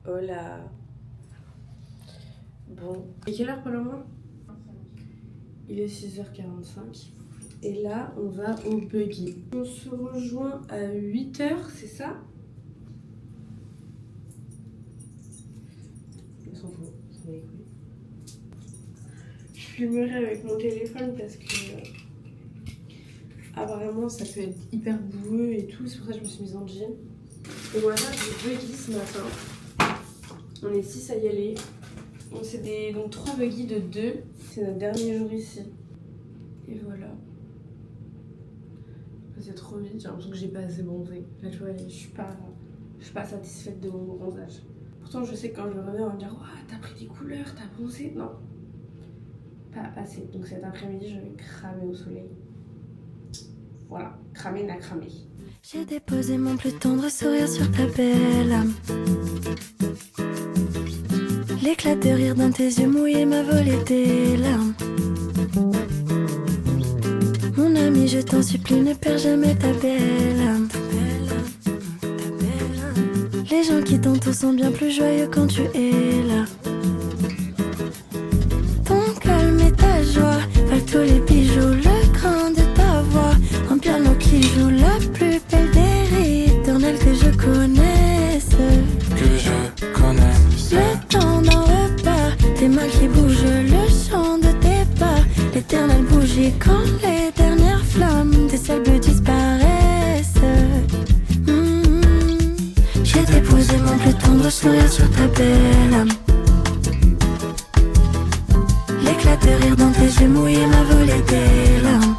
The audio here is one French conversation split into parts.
Hola. Bon, et quelle heure pour le moment? Il est 6h45. Et là, on va au buggy. On se rejoint à 8h, c'est ça? On s'en fout, ça va les couilles. Je filmerai avec mon téléphone parce que apparemment ça peut être hyper boueux et tout, c'est pour ça que je me suis mise en jean. Et on va faire du buggy ce matin. On est 6 à y aller. Donc c'est donc 3 buggy de 2. C'est notre dernier jour ici. Et voilà. C'est trop vite, j'ai l'impression que j'ai pas assez bronzé. Là tu vois, je suis pas satisfaite de mon bronzage. Pourtant je sais que quand je reviens on va me dire oh, t'as pris des couleurs, t'as bronzé. Non, pas assez. Donc cet après-midi je vais cramer au soleil. Voilà, cramer n'a cramé. J'ai déposé mon plus tendre sourire sur ta belle âme. L'éclat de rire dans tes yeux mouillés m'a volé tes larmes. Mon ami, je t'en supplie, ne perds jamais ta belle âme. Les gens qui t'entourent sont bien plus joyeux quand tu es là. Ton calme et ta joie valent tous les bijoux, le cran de ta voix. Un piano qui joue la plus belle des ritournelles que je connaisse. Le temps d'un repas, tes mains qui bougent, le chant de tes pas. L'éternelle bougie quand les dernières flammes des seuls bleus disparaissent. J'ai déposé mon plus tendre sourire sur ta belle âme. L'éclat de rire dans tes yeux mouillés m'a volé tes larmes.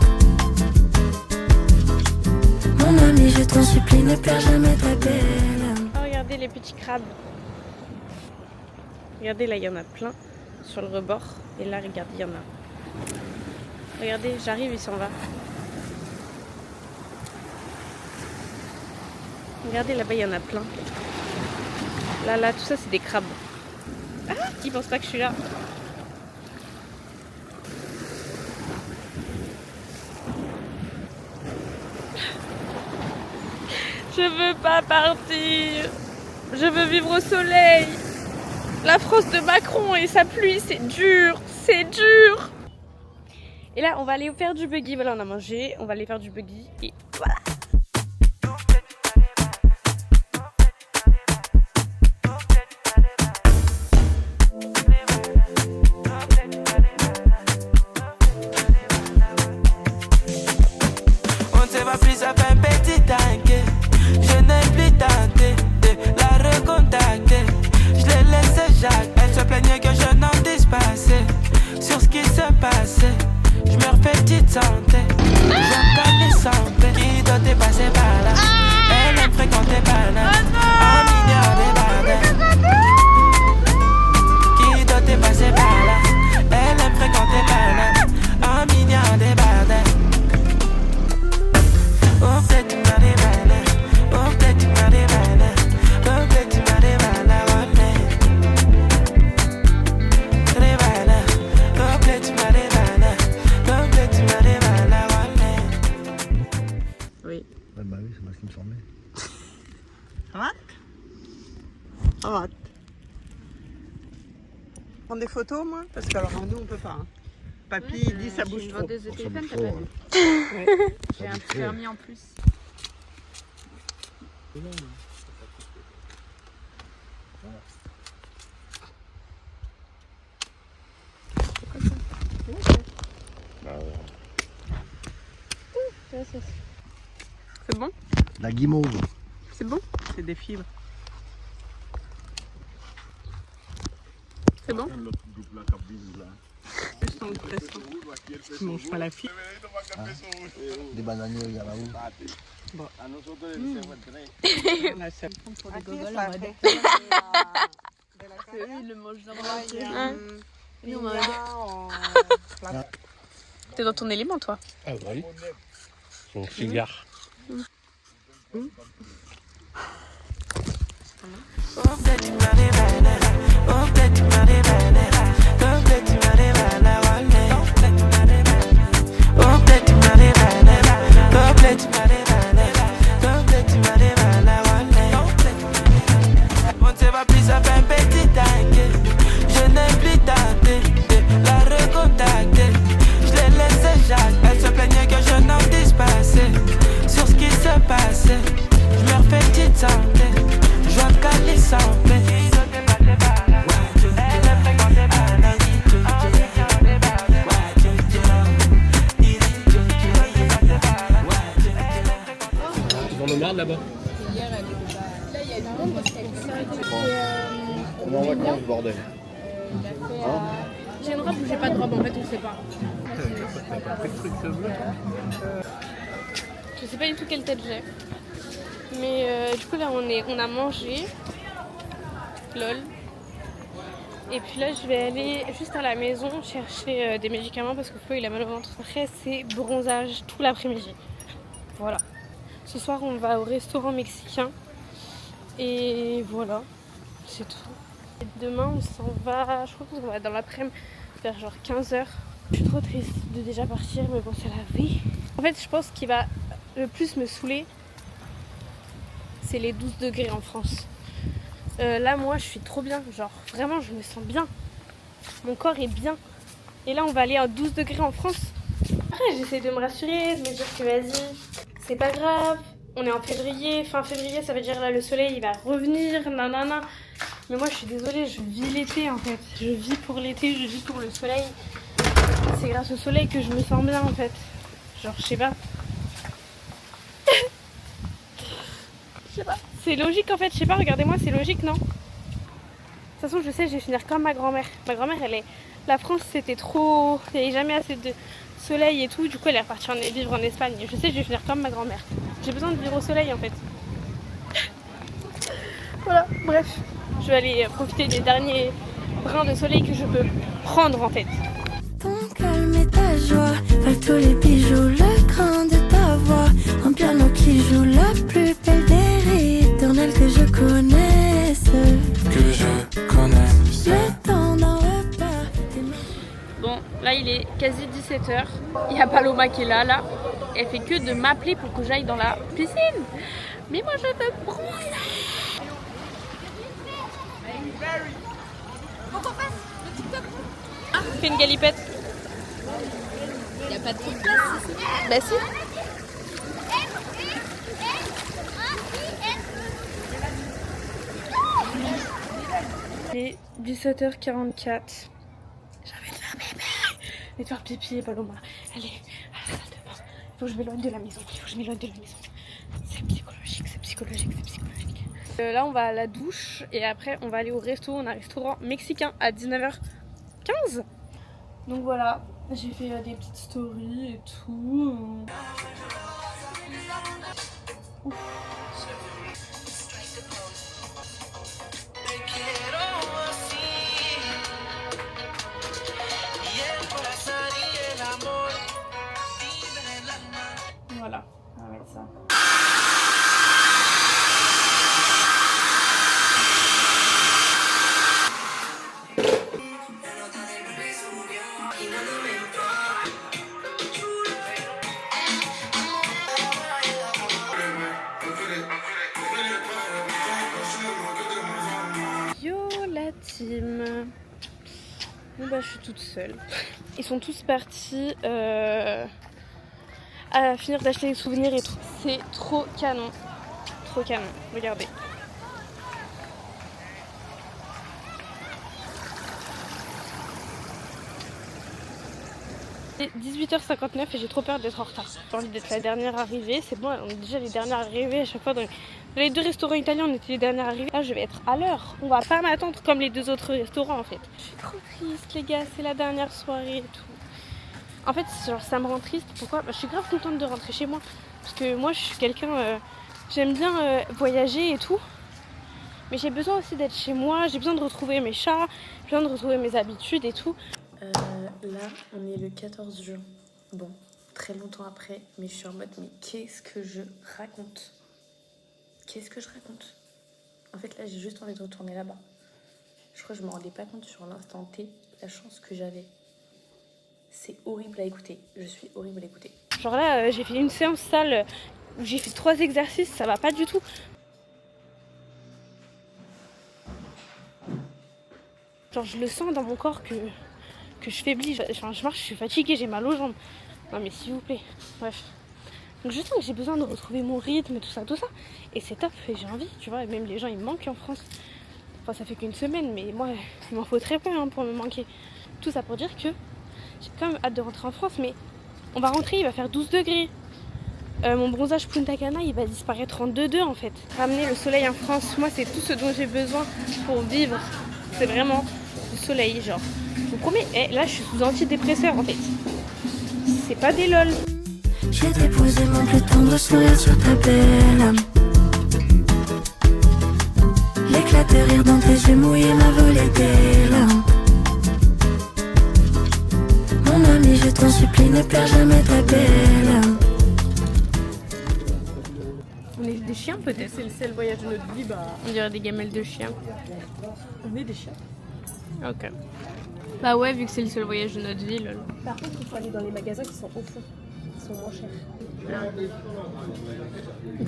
Mon ami, je t'en supplie, ne perds jamais ta belle âme. Oh, regardez les petits crabes. Regardez, là, il y en a plein sur le rebord. Et là, regardez, il y en a. Regardez, j'arrive, il s'en va. Regardez, là-bas, il y en a plein. Là, tout ça, c'est des crabes. Ah, ils pensent pas que je suis là. Je veux pas partir. Je veux vivre au soleil. La France de Macron et sa pluie, c'est dur. C'est dur. Et là, on va aller faire du buggy. Voilà, on a mangé. On va aller faire du buggy. Et voilà. On ne se voit plus, ça fait un petit temps que je n'ai plus tenté de la recontacter. Je l'ai laissé Jacques, elle se plaignait que je n'en dise pas assez sur ce qui se passait. Je me refais petite santé, j'aime quand les santé qui doit dépasser par là. Elle aime fréquenter par là, un milliard de bardins. Qui doit dépasser par là, elle aime fréquenter par là, un milliard de bardins. Oh peut-être tu m'as dévalé, oh peut-être tu m'as dévalé, oh peut-être tu m'as dévalé, dévalé, oh peut-être tu m'as dévalé, oh peut-être tu m'as dévalé. Oui. Bah oui, c'est moi ce qui me semblait. Arrête. Prendre des photos, moi? Parce que alors nous, on peut pas. Hein. Papy, il dit ça bouge trop. Des téléphones, t'as pas vu. J'ai un permis en plus. C'est bon? La guimauve. C'est bon? C'est des fibres. C'est bon? Tu manges pas la fibre? Des bananiers, il y en a où? Bon. Là, ça prend pour des gogoles, on va dire. Eux, ils le mangent dans le nous, on T'es dans ton élément, toi? Ah oui. Son cigare. Oh peut-être tu m'as dévalé, oh peut-être tu m'as dévalé, oh peut-être tu m'as dévalé, oh peut-être tu m'as dévalé, oh peut-être tu m'as dévalé, oh peut-être tu m'as dévalé, on ne se voit plus, ça fait un petit tanké. Je n'ai plus tenté de la recontacter. Je l'ai laissé Jacques, elle se plaignait que je n'en dise pas assez sur ce qui se passait. Je me refais petite santé, je vois qu'elle est sans paix. Dans le marde là-bas. On est en vacances, bordel. J'ai une robe où j'ai pas de robe, en fait, on sait pas. Je sais pas du tout quelle tête j'ai. Mais du coup, là, on a mangé. Lol. Et puis là, je vais aller juste à la maison chercher des médicaments parce que Flo, il a mal au ventre. Après, c'est bronzage tout l'après-midi. Voilà. Ce soir, on va au restaurant mexicain. Et voilà, c'est tout. Et demain, on s'en va, je crois qu'on va dans l'après-midi, vers genre 15h. Je suis trop triste de déjà partir, mais bon, c'est la vie. En fait, je pense qu'il va le plus me saouler, c'est les 12 degrés en France. Là, moi, je suis trop bien. Genre, vraiment, je me sens bien. Mon corps est bien. Et là, on va aller à 12 degrés en France. Après, j'essaie de me rassurer, de me dire que vas-y, c'est pas grave. On est en février, fin février, ça veut dire là le soleil il va revenir, nanana. Mais moi je suis désolée, je vis l'été en fait. Je vis pour l'été, je vis pour le soleil. C'est grâce au soleil que je me sens bien en fait. Genre je sais pas. Je sais pas. C'est logique en fait, je sais pas, regardez-moi, c'est logique non? De toute façon je sais, je vais finir comme ma grand-mère. Ma grand-mère elle est... La France c'était trop... Il n'y avait jamais assez de soleil et tout, du coup elle est repartie vivre en Espagne. Je sais, je vais finir comme ma grand-mère. J'ai besoin de vivre au soleil en fait. Voilà, bref. Je vais aller profiter des derniers brins de soleil que je peux prendre en fait. Ton calme et ta joie valent tous les bijoux, le cran de ta voix. Un piano qui joue la plus belle des ritournelles que je connaisse. Que je connais. Le temps d'un repas. Bon, là il est quasi 17h. Il y a Paloma qui est là. Elle fait que de m'appeler pour que j'aille dans la piscine. Mais moi je veux bronzer. Faut qu'on fasse le TikTok. Ah, fais une galipette. Y a pas de place ici. Bah si. Il est 17h44. J'ai envie de faire bébé. Et de faire pipi, Paloma. Elle est à la salle de bain. Il faut que je m'éloigne de la maison. C'est psychologique, c'est psychologique, c'est psychologique. Là, on va à la douche et après, on va aller au resto. On a un restaurant mexicain à 19h15. Donc voilà, j'ai fait des petites stories et tout. Ouf. Voilà, on va mettre ça. Yo la team. Bon bah je suis toute seule. Ils sont tous partis à finir d'acheter des souvenirs et tout. C'est trop canon. Trop canon. Regardez. C'est 18h59 et j'ai trop peur d'être en retard. J'ai envie d'être la dernière arrivée. C'est bon, on est déjà les dernières arrivées à chaque fois. Dans les deux restaurants italiens, on était les dernières arrivées. Là, je vais être à l'heure. On va pas m'attendre comme les deux autres restaurants en fait. Je suis trop triste les gars, c'est la dernière soirée et tout. En fait, genre, ça me rend triste. Pourquoi ? Je suis grave contente de rentrer chez moi. Parce que moi, je suis quelqu'un... j'aime bien voyager et tout. Mais j'ai besoin aussi d'être chez moi. J'ai besoin de retrouver mes chats. J'ai besoin de retrouver mes habitudes et tout. Là, on est le 14 juin. Bon, très longtemps après. Mais je suis en mode, mais qu'est-ce que je raconte ? Qu'est-ce que je raconte ? En fait, là, j'ai juste envie de retourner là-bas. Je crois que je me rendais pas compte sur l'instant T la chance que j'avais. C'est horrible à écouter. Je suis horrible à écouter. Genre là, j'ai fait une séance salle où j'ai fait 3 exercices. Ça va pas du tout. Genre je le sens dans mon corps que je faiblis. Enfin, je marche, je suis fatiguée, j'ai mal aux jambes. Non mais s'il vous plaît. Bref. Donc je sens que j'ai besoin de retrouver mon rythme, tout ça. Et c'est top, et j'ai envie, tu vois. Et même les gens, ils me manquent en France. Enfin, ça fait qu'une semaine, mais moi, il m'en faut très peu hein, pour me manquer. Tout ça pour dire que j'ai quand même hâte de rentrer en France, mais on va rentrer, il va faire 12 degrés. Mon bronzage Punta Cana, il va disparaître en 2-2 en fait. Ramener le soleil en France, moi, c'est tout ce dont j'ai besoin pour vivre. C'est vraiment le soleil, genre. Je vous promets, là, je suis sous antidépresseur en fait. C'est pas des lol. J'ai déposé mon plus tendre sourire sur ta belle âme. L'éclat de rire dans tes yeux mouillés m'a volé des larmes. Mon ami, je t'en supplie, ne perds jamais ta belle âme. On est des chiens peut-être. C'est le voyage de notre vie, bah. On dirait des gamelles de chiens. On est des chiens. Ok. Bah ouais, vu que c'est le seul voyage de notre vie, lol. Par contre, il faut aller dans les magasins qui sont au fond. Ils sont moins chers.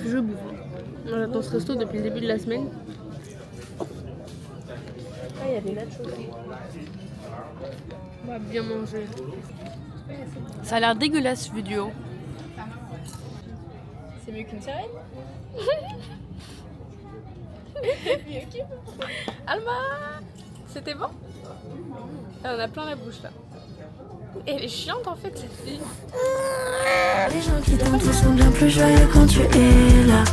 Je bouffe. On attend ce resto depuis le début de la semaine. Ah, il y a des nachos. On va bien manger. Ça a l'air dégueulasse vu du haut. C'est mieux qu'une sirène. Alma, c'était bon? Elle en a plein la bouche là. Et elle est chiante en fait cette fille. Les gens qui t'entourent sont bien plus joyeux quand tu es là.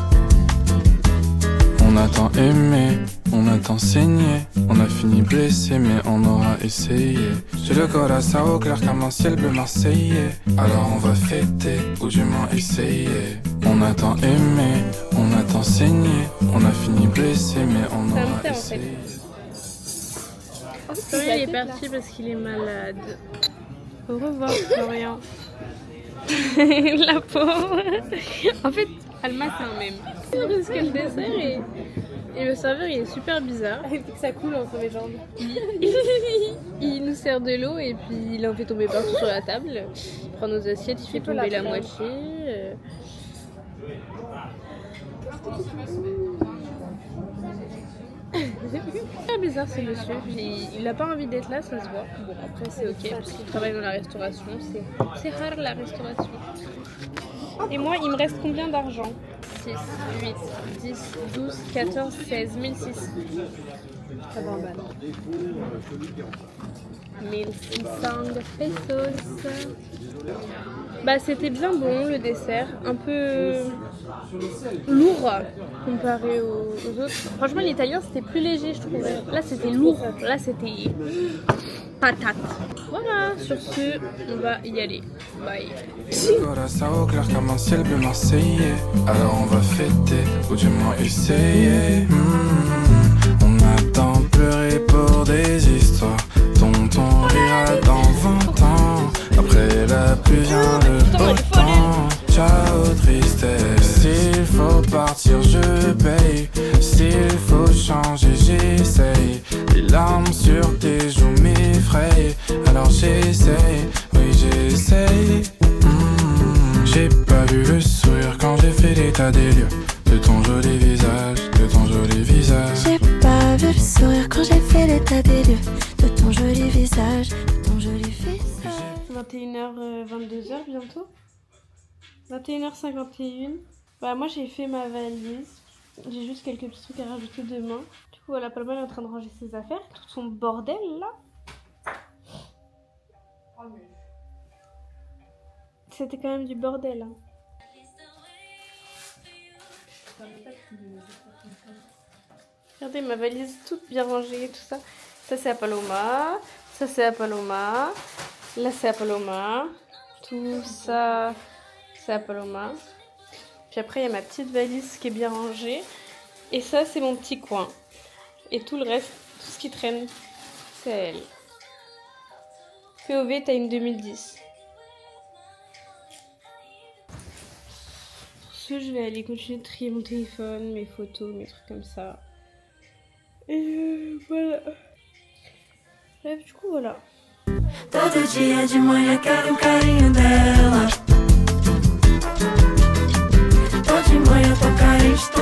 On a tant aimé, on a tant saigné, on a fini blessé mais on aura essayé. J'ai le corazon au clair comme un ciel bleu marseillais. Alors on va fêter, ou du moins essayer. On a tant aimé, on a tant saigné, on a fini blessé mais on aura essayé. Florian il est parti parce qu'il est malade. Au revoir Florian. La pauvre. En fait, Alma c'est un mème. Parce que le dessert et le serveur il est super bizarre. Il fait que ça coule entre mes jambes. Il nous sert de l'eau et puis il en fait tomber partout sur la table. Il prend nos assiettes, il fait tomber la moitié. C'est super bizarre ce monsieur. Il a pas envie d'être là, ça se voit. Bon après c'est ok parce qu'il travaille dans la restauration. C'est rare la restauration. Et moi il me reste combien d'argent? 6, 8, 10, 12, 14, 16, 1006. Ça va en balle. 1600 pesos. Bah c'était bien bon le dessert, un peu lourd comparé aux autres. Franchement l'italien c'était plus léger je trouvais. Là c'était lourd, là c'était patate. Voilà, sur ce on va y aller. Bye. Le corazon au clair comme un ciel bleu marseillais. Alors on va fêter, ou du moins essayer. On a tant pleuré pour des histoires dont on rira dans 20 ans. Après la pluie vient le beau temps. Ciao tristesse. S'il faut partir je paye. S'il faut changer j'essaye. Les larmes sur tes joues m'effrayent. Alors j'essaye, oui j'essaye. J'ai pas vu le sourire quand j'ai fait l'état des lieux. De ton joli visage, de ton joli visage. J'ai pas vu le sourire quand j'ai fait l'état des lieux. De ton joli visage, de ton joli visage. 21h, 22h bientôt. 21h51. Bah moi j'ai fait ma valise. J'ai juste quelques petits trucs à rajouter demain. Du coup voilà, Palma est en train de ranger ses affaires. Tout son bordel là. C'était quand même du bordel. Hein. Regardez ma valise toute bien rangée, tout ça. Ça c'est à Paloma. Ça c'est à Paloma. Là c'est à Paloma. Tout ça c'est à Paloma. Puis après il y a ma petite valise qui est bien rangée. Et ça c'est mon petit coin. Et tout le reste, tout ce qui traîne, c'est elle. POV Time 2010. Pour ce, je vais aller continuer de trier mon téléphone, mes photos, mes trucs comme ça. Et voilà. Bref, du coup, voilà. Todo dia de manhã quero carinho dela. Tô de manhã, tô carente, tô